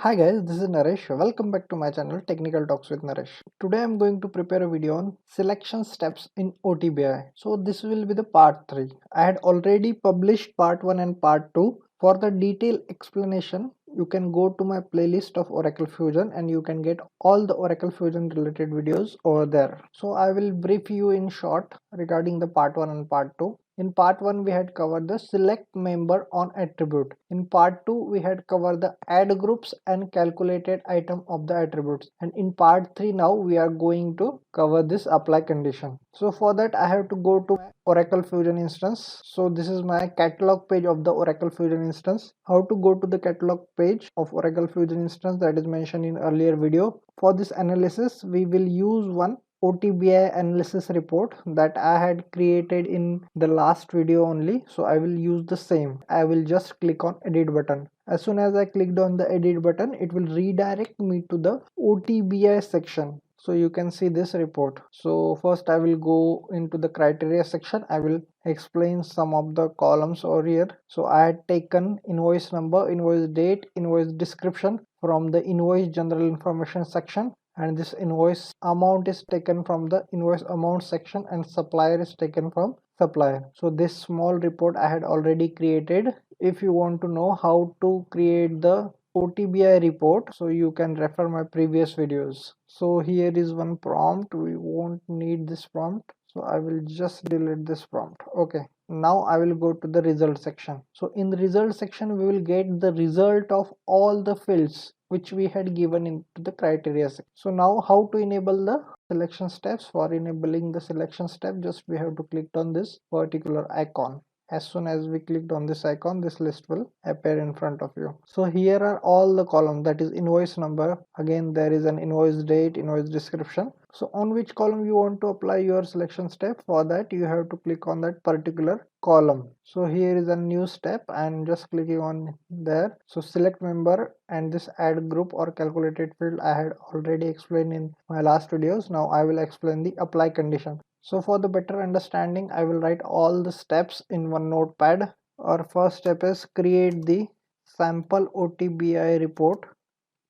Hi guys, this is Naresh. Welcome back to my channel Technical Talks with Naresh. Today I'm going to prepare a video on selection steps in OTBI. So this will be the part 3. I had already published part 1 and part 2. For the detailed explanation, you can go to my playlist of Oracle Fusion and you can get all the Oracle Fusion related videos over there. So I will brief you in short regarding the part 1 and part 2. In part 1 we had covered the select member on attribute. In part 2 we had covered the add groups and calculated item of the attributes. And in part 3 now we are going to cover this apply condition. So for that I have to go to Oracle Fusion instance. So this is my catalog page of the Oracle Fusion instance. How to go to the catalog page of Oracle Fusion instance, that is mentioned in earlier video. For this analysis we will use one OTBI analysis report that I had created in the last video only. So I will use the same. I will just click on edit button. As soon as I clicked on the edit button, it will redirect me to the OTBI section. So you can see this report. So first I will go into the criteria section. I will explain some of the columns over here. So I had taken invoice number, invoice date, invoice description from the invoice general information section, and this invoice amount is taken from the invoice amount section and supplier is taken from supplier. So this small report I had already created. If you want to know how to create the OTBI report, so you can refer my previous videos. So here is one prompt. We won't need this prompt, so I will just delete this prompt. Okay, now I will go to the result section. So in the result section we will get the result of all the fields which we had given into the criteria section. So now how to enable the selection steps? For enabling the selection step, just we have to click on this particular icon. As soon as we clicked on this icon, this list will appear in front of you. So here are all the columns, that is invoice number, again there is an invoice date, invoice description. So on which column you want to apply your selection step, for that you have to click on that particular column. So here is a new step and just clicking on there. So select member and this add group or calculated field I had already explained in my last videos. Now I will explain the apply condition. So for the better understanding, I will write all the steps in one notepad. Our first step is create the sample OTBI report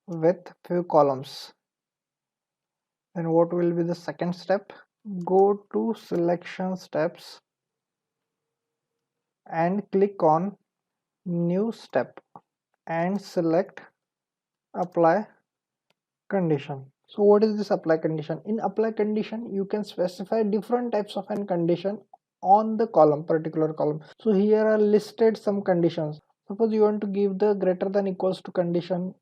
with few columns. Then what will be the second step? Go to selection steps and click on new step and select apply condition. So what is this apply condition? In apply condition you can specify different types of an condition on the particular column. So here are listed some conditions. Suppose you want to give the greater than equals to condition,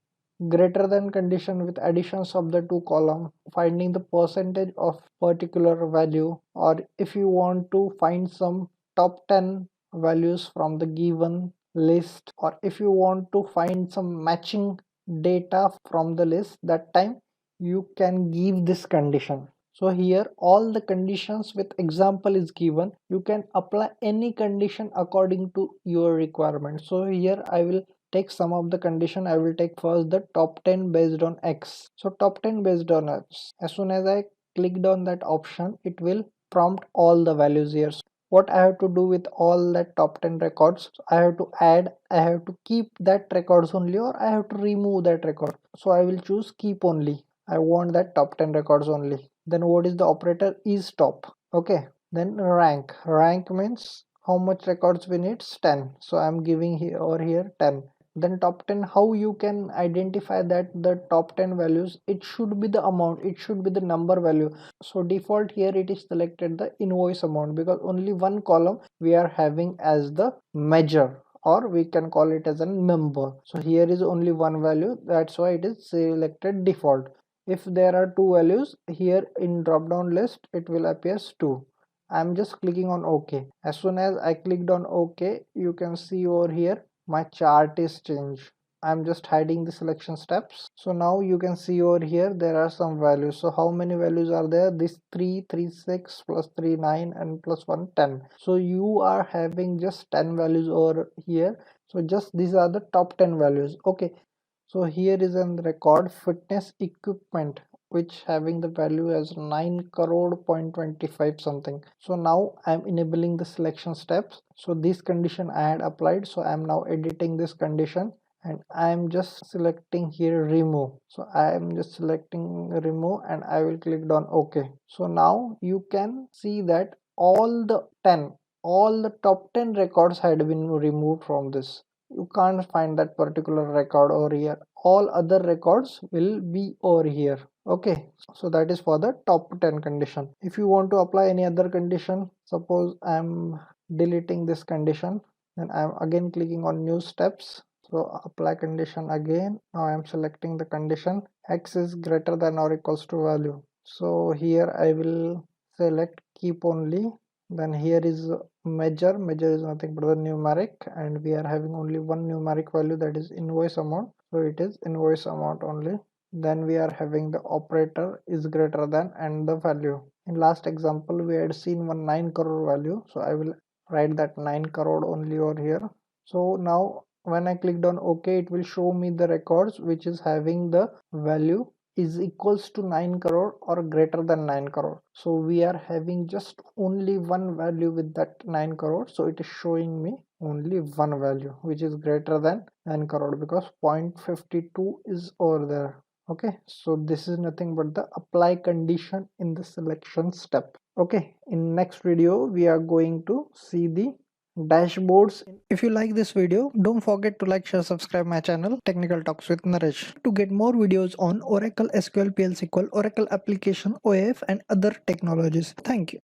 greater than condition with additions of the two column, finding the percentage of particular value, or if you want to find some top 10 values from the given list, or if you want to find some matching data from the list, that time you can give this condition. So here all the conditions with example is given. You can apply any condition according to your requirement. So here I will take some of the condition. I will take first the top 10 based on X. So top 10 based on X. As soon as I clicked on that option, it will prompt all the values here. So what I have to do with all that top 10 records? So I have to add, I have to keep that records only, or I have to remove that record. So I will choose keep only. I want that top 10 records only. Then what is the operator? Is top. Okay. Then rank means how much records we need? 10. So I'm giving here or here 10. Then top 10, how you can identify that the top 10 values? It should be the amount, it should be the number value. So default here it is selected the invoice amount, because only one column we are having as the measure, or we can call it as a number. So here is only one value, that's why it is selected default. If there are two values here in drop down list, it will appear 2. I'm just clicking on OK. As soon as I clicked on OK, you can see over here my chart is changed. I'm just hiding the selection steps. So now you can see over here there are some values. So how many values are there? This 3, 3, 6 plus 3, 9 and plus 1, 10. So you are having just 10 values over here. So just these are the top 10 values. Okay. So here is a record fitness equipment which having the value as 9 crore point 25 something. So now I'm enabling the selection steps. So this condition I had applied, so I'm now editing this condition and I am just selecting here remove. So I am just selecting remove and I will click on OK. So now you can see that all the top 10 records had been removed from this. You can't find that particular record over here. All other records will be over here. Okay, so that is for the top 10 condition. If you want to apply any other condition, suppose I'm deleting this condition, then I'm again clicking on new steps. So apply condition again. Now I am selecting the condition x is greater than or equals to value. So here I will select keep only. Then here is measure is nothing but the numeric, and we are having only one numeric value, that is invoice amount. So it is invoice amount only. Then we are having the operator is greater than and the value. In last example we had seen one 9 crore value, so I will write that 9 crore only over here. So now when I clicked on OK, it will show me the records which is having the value is equals to 9 crore or greater than 9 crore. So we are having just only one value with that 9 crore. So it is showing me only one value which is greater than 9 crore because 0.52 is over there. Okay, so this is nothing but the apply condition in the selection step. Okay, in next video we are going to see the dashboards. If you like this video, don't forget to like, share, subscribe my channel Technical Talks with Naresh to get more videos on Oracle SQL, PL SQL, Oracle application, OAF and other technologies. Thank you.